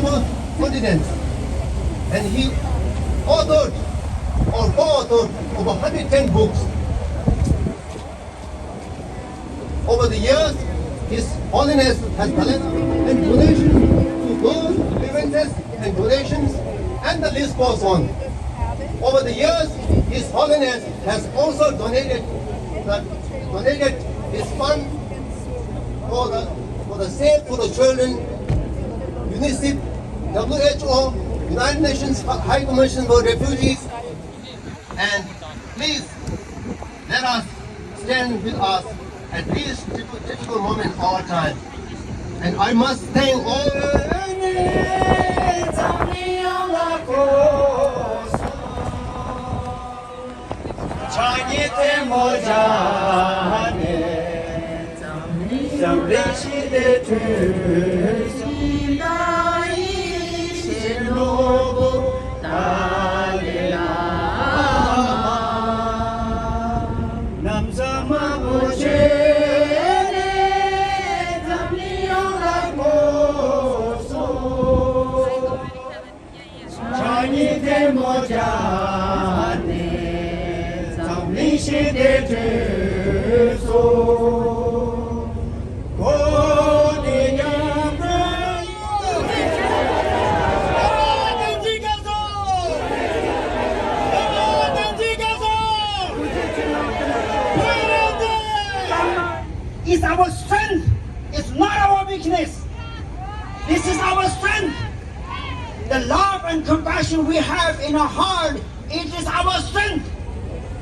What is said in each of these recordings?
over continents, and he authored or co-authored over 110 books. Over the years, His Holiness has collected and donations to those events and donations, and the list goes on. Over the years, His Holiness has also donated his fund for the Save for the Children, UNICEF, WHO, United Nations High Commission for Refugees, and please let us stand with us at these difficult moments of our time. And I must thank all is our strength. It's not our weakness. This is our strength. The love and compassion we have in our heart, it is our strength.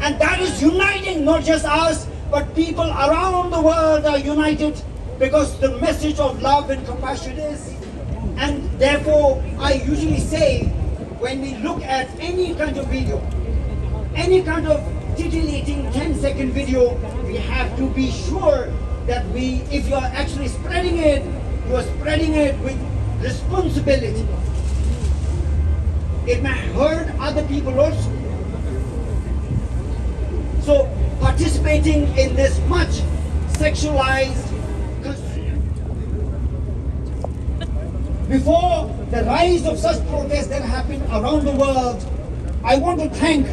And that is uniting not just us, but people around the world are united because the message of love and compassion is. And therefore, I usually say, when we look at any kind of video, any kind of titillating 10-second video, we have to be sure that if you are actually spreading it, you are spreading it with responsibility. It may hurt other people also. So participating in this much sexualized, before the rise of such protests that happen around the world, I want to thank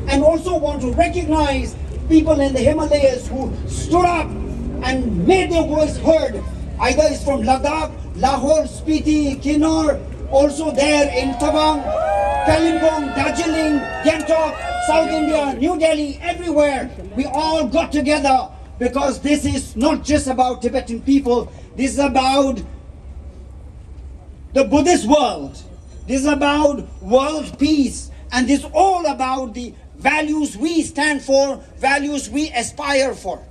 and also want to recognize people in the Himalayas who stood up and made their voice heard. Either it's from Ladakh, Lahore, Spiti, Kinnaur, also there in Tawang, Kalimpong, Darjeeling, Gangtok, South India, New Delhi, everywhere. We all got together because this is not just about Tibetan people. This is about the Buddhist world. This is about world peace. And this is all about the values we stand for, values we aspire for.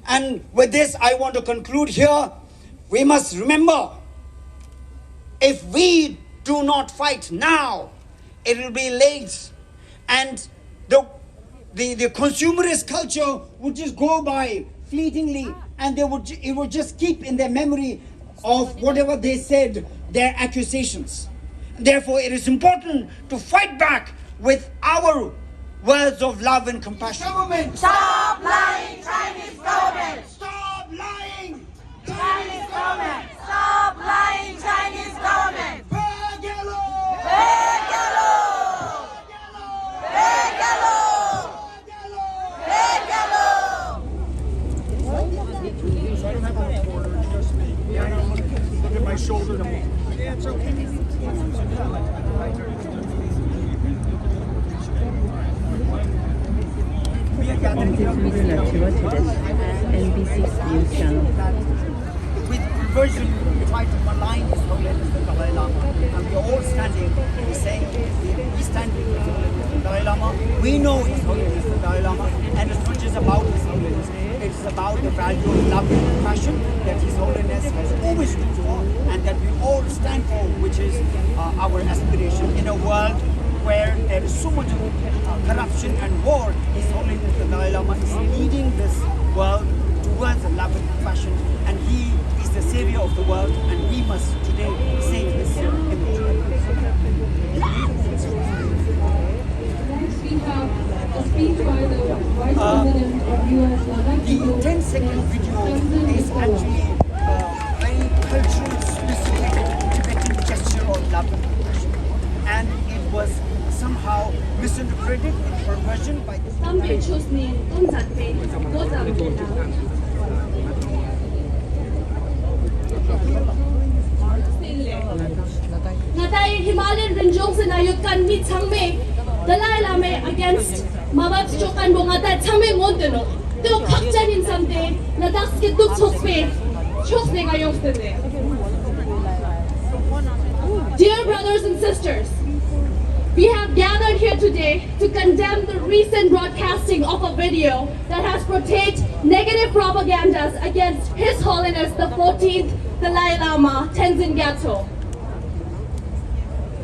And with this, I want to conclude here. We must remember, if we do not fight now, it will be late. And the consumerist culture would just go by fleetingly, and it would just keep in their memory of whatever they said, their accusations. Therefore, it is important to fight back with our words of love and compassion. Government, stop lying, Chinese government! Stop lying! Chinese government! Stop lying, Chinese government! Begalo! Begalo! Begalo! Begalo! Look at my shoulder. Yeah, it's okay. NBC News Channel. With version, we try to align His Holiness the Dalai Lama, and we are all standing. We say we stand with His Holiness the Dalai Lama. We know His Holiness the Dalai Lama, and it's not just about His Holiness. It's about the value of love and compassion that His Holiness has always stood for, and that we all stand for, which is our aspiration in a world where there is so much corruption and war. His Holiness the Dalai Lama is leading this world towards love and compassion, and he is the savior of the world, and we must today save his image. We have a speech by the Vice President of US. The 10-second video is actually very cultural specific somehow misinterpreted or questioned by this. Sampai chusni tunzat pe gozam bela. Ngatai Himalayan Rinjong sinayot kan ni changme Dalai Lama against mabab chokan bongata changme monteno. To kakchanin samde nadas ke duk chokpe chosne gayong stende. Dear brothers and sisters, we have gathered here today to condemn the recent broadcasting of a video that has portrayed negative propagandas against His Holiness the 14th Dalai Lama Tenzin Gyatso.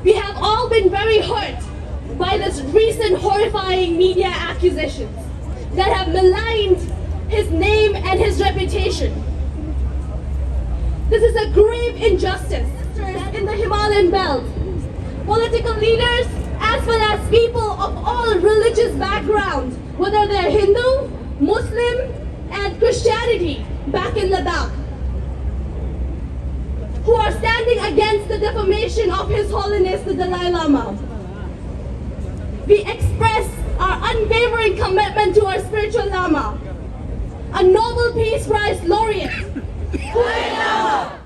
We have all been very hurt by this recent horrifying media accusations that have maligned his name and his reputation. This is a grave injustice in the Himalayan belt. Political leaders as well as people of all religious backgrounds, whether they're Hindu, Muslim, and Christianity back in Ladakh, who are standing against the defamation of His Holiness the Dalai Lama. We express our unwavering commitment to our spiritual Lama, a Nobel Peace Prize laureate. Dalai Lama!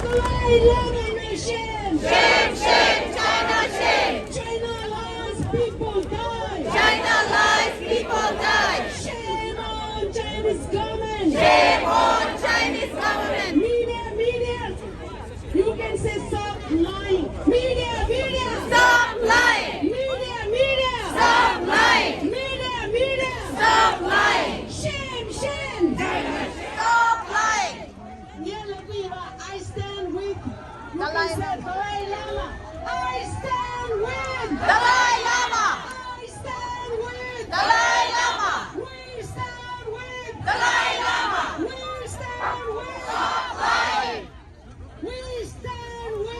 Dalai Lama nation! Shame, shame, China, shame. China lies, people die! China lies, people die. Shame on Chinese government! Shame on Chinese government. Media! You can say stop lying! Media! Stop lying. Media! Stop lying. Media! Stop lying. Shame! Stop lying. I stand with Dalai Lama! I stand with Dalai Lama. I stand with Dalai Lama. We stand with Dalai Lama. We stand with Stop lying. We stand with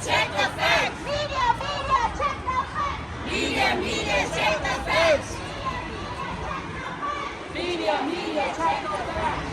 check the facts. Media, check the facts. Media, check the facts. Media, check the facts.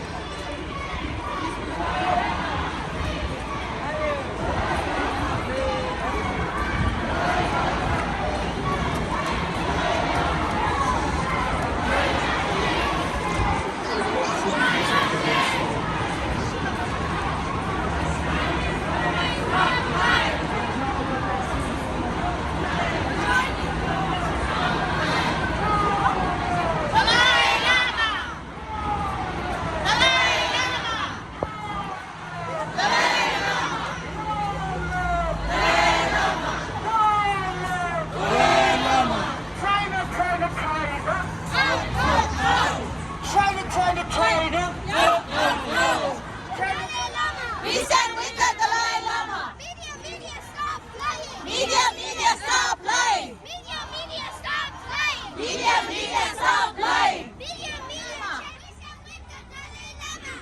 We stand with the Dalai Lama. Media, stop lying. Media, stop lying. Media, stop lying. Media, stop lying.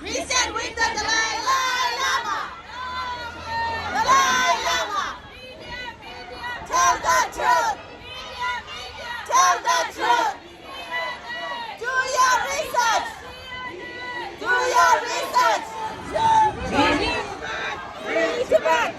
We stand with the Dalai Lama. Dalai Lama. Tell the truth. Tell the truth. Do your research. Do your research. Free Tibet.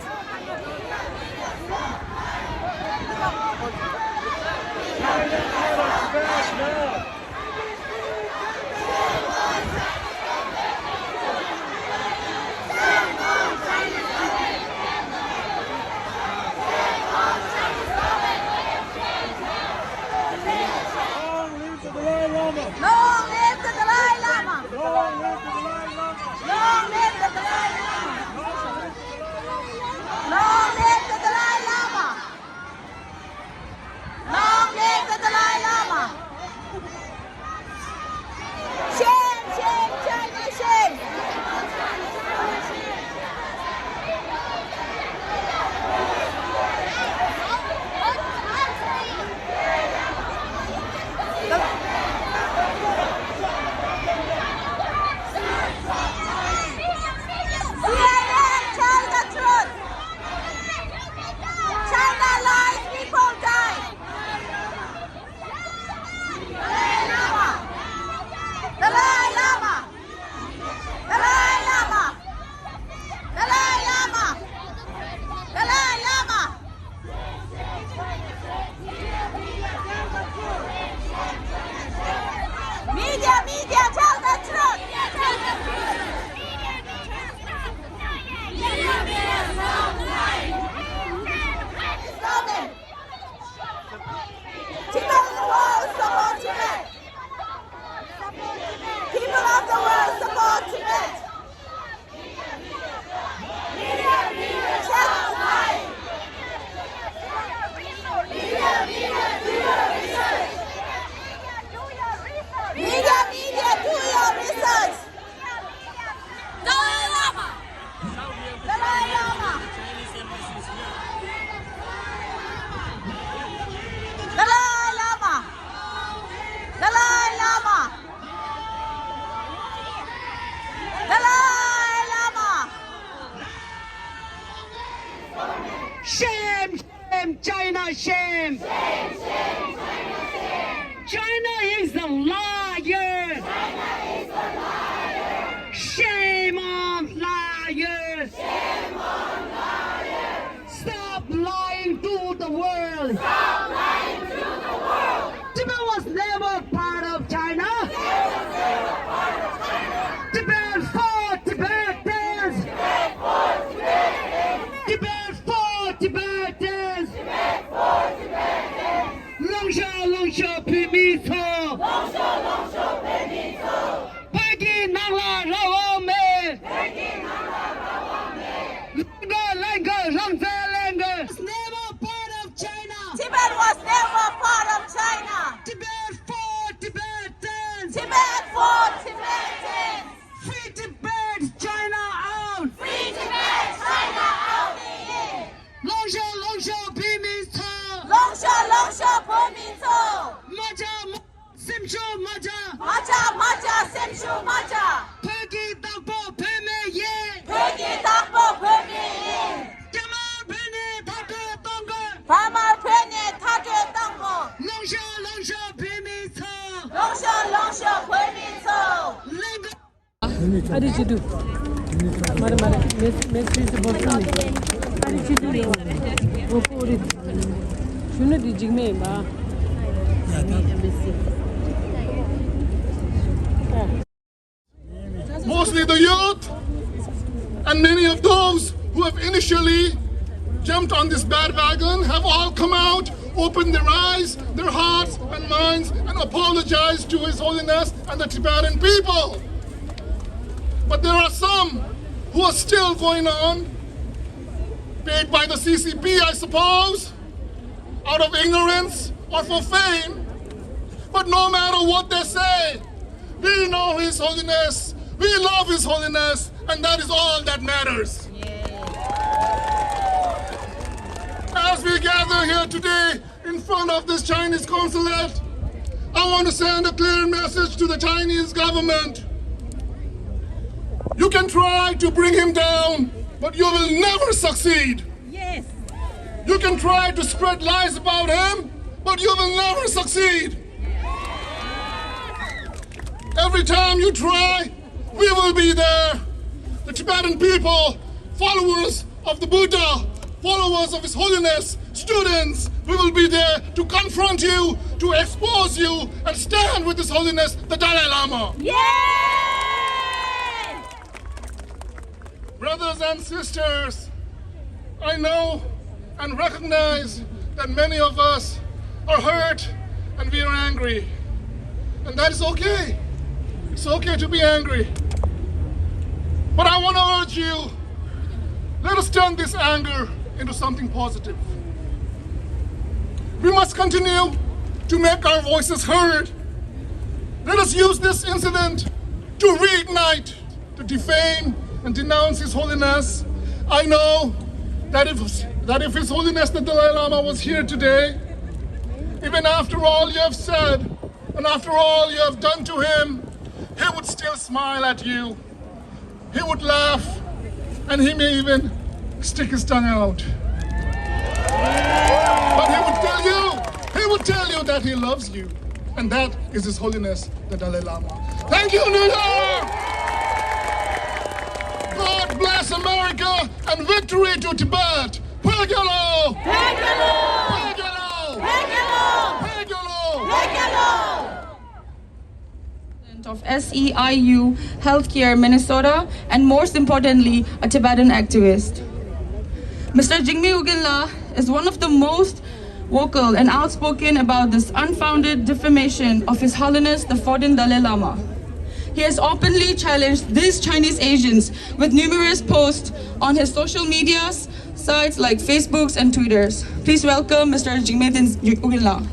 Long live the Dalai Lama. Long live the Dalai Lama. Long live the Dalai Lama. Long live the Dalai Lama. Long live the Dalai Lama. Shame, shame, China, shame. CNN, tell the truth. China lies, people die. Dalai Lama. Dalai Lama. Dalai Lama. Dalai Lama. Dalai Lama. Media, tell the truth. Stop it. Tibetan world support Tibet. People of the world support Tibet. Check the lie. Media, do your research. Media, do your research. Dalai Lama. Dalai Lama. Dalai Lama. Dalai Lama. Dalai Lama. Shame, shame, China, shame. China is a liar. Shame on liars. Stop lying to the world. Tibet was never part of China. Tibet for Tibetans. Tibet for Tibetans. Longsha, Pimiso. Pagi Nangla Rawame. Lenga, Rangza Lenga. Was never part of China. Tibet was never part of China. Tibet for Tibetans. Tibet for Tibetans. Free Tibet, China out. Free Tibet, China out. Longsha, Pimiso. Longsha, Pominso. Maja, Simsho, Maja. Maja, Semshu, Maja. Pegi Takpo, Peme, Ye. Pegi Takpo, Pegi Yin. Jamal Bene, Hadi cidu. Mare message boksana. Hadi cidu le. Opori. Şunu diyecek miyim ha? Mostly the youth and many of those who have initially jumped on this bandwagon have all come out, opened their eyes, their hearts and minds and apologized to His Holiness and the Tibetan people. But there are some who are still going on, paid by the CCP, I suppose, out of ignorance or for fame. But no matter what they say, we know His Holiness, we love His Holiness, and that is all that matters. As we gather here today in front of this Chinese consulate, I want to send a clear message to the Chinese government. You can try to bring him down, but you will never succeed. Yes. You can try to spread lies about him, but you will never succeed. Every time you try, we will be there. The Tibetan people, followers of the Buddha, followers of His Holiness, students, we will be there to confront you, to expose you, and stand with His Holiness, the Dalai Lama. Brothers and sisters, I know and recognize that many of us are hurt and we are angry. And that is okay. It's okay to be angry. But I want to urge you, let us turn this anger into something positive. We must continue to make our voices heard. Let us use this incident to reignite, to defame and denounce His Holiness. I know that if His Holiness the Dalai Lama was here today, even after all you have said and after all you have done to him, he would still smile at you. He would laugh and he may even stick his tongue out. But he would tell you that he loves you, and that is His Holiness the Dalai Lama. Thank you, New York! God bless America and victory to Tibet. Pagalo! Pagalo! Pagalo! Pagalo! Pagalo! Of SEIU Healthcare Minnesota, and most importantly, a Tibetan activist. Mr. Jigme Ugilla is one of the most vocal and outspoken about this unfounded defamation of His Holiness the 14th Dalai Lama. He has openly challenged these Chinese Asians with numerous posts on his social media sites like Facebooks and Twitters. Please welcome Mr. Jigme Ugilla.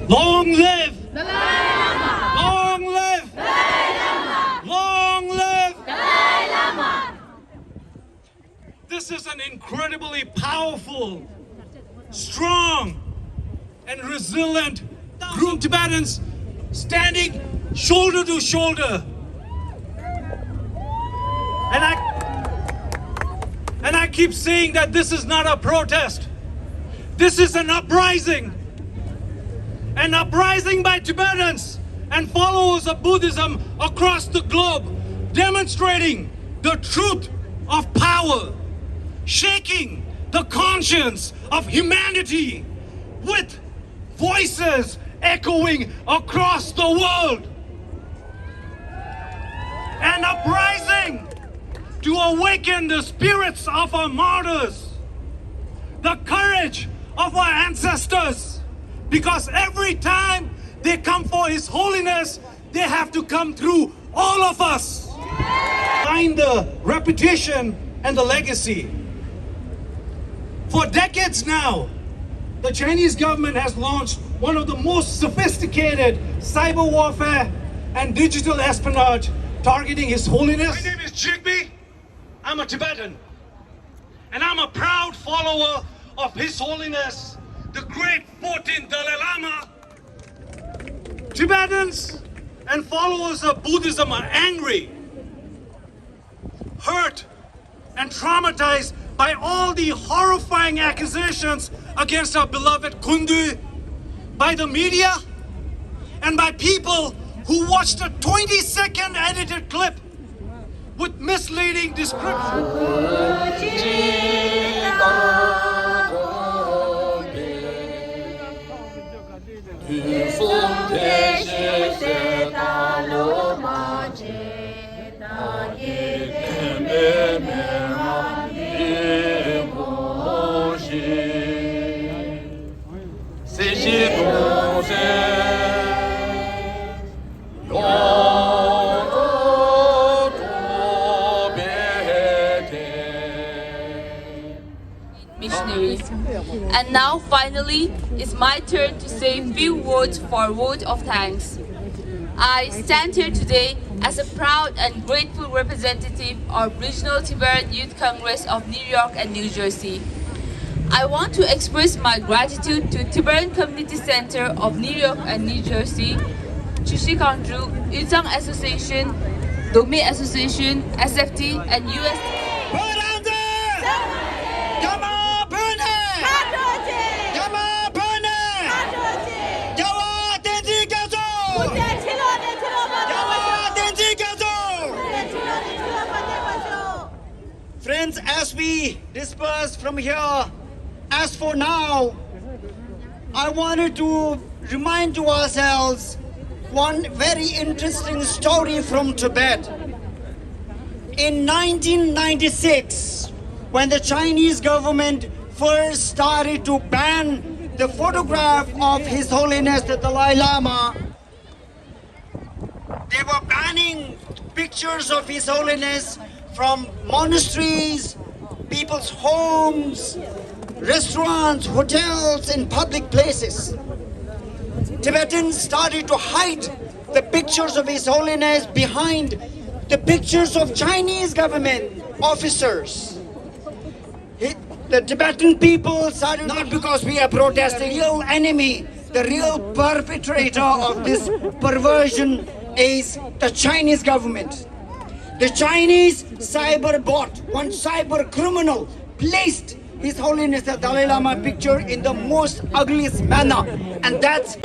Long live! Long live! Long live! This is an incredibly powerful, strong, and resilient group of Tibetans standing shoulder to shoulder. And I keep saying that this is not a protest. This is an uprising. An uprising by Tibetans and followers of Buddhism across the globe, demonstrating the truth of power, shaking the conscience of humanity with voices echoing across the world. An uprising to awaken the spirits of our martyrs, the courage of our ancestors. Because every time they come for His Holiness, they have to come through all of us. Find the reputation and the legacy. For decades now, the Chinese government has launched one of the most sophisticated cyber warfare and digital espionage targeting His Holiness. My name is Jigme. I'm a Tibetan. And I'm a proud follower of His Holiness, the great 14th Dalai Lama. Tibetans and followers of Buddhism are angry, hurt, and traumatized by all the horrifying accusations against our beloved Kundu, by the media, and by people who watched a 20-second edited clip with misleading descriptions. Missionaries. And now finally, it's my turn to say a few words for a vote of thanks. I stand here today as a proud and grateful representative of Regional Tibetan Youth Congress of New York and New Jersey. I want to express my gratitude to Tibetan Community Center of New York and New Jersey, Chushikandru, Yuzang Association, Dome Association, SFT, and US. Friends, as we disperse from here, as for now, I wanted to remind to ourselves one very interesting story from Tibet. In 1996, when the Chinese government first started to ban the photograph of His Holiness the Dalai Lama, they were banning pictures of His Holiness from monasteries, people's homes, restaurants, hotels, and public places. Tibetans started to hide the pictures of His Holiness behind the pictures of Chinese government officers. The Tibetan people started, not because we are protesting, the real enemy, the real perpetrator of this perversion is the Chinese government. The Chinese cyber bot, one cyber criminal, placed His Holiness the Dalai Lama picture in the most ugliest manner, and that's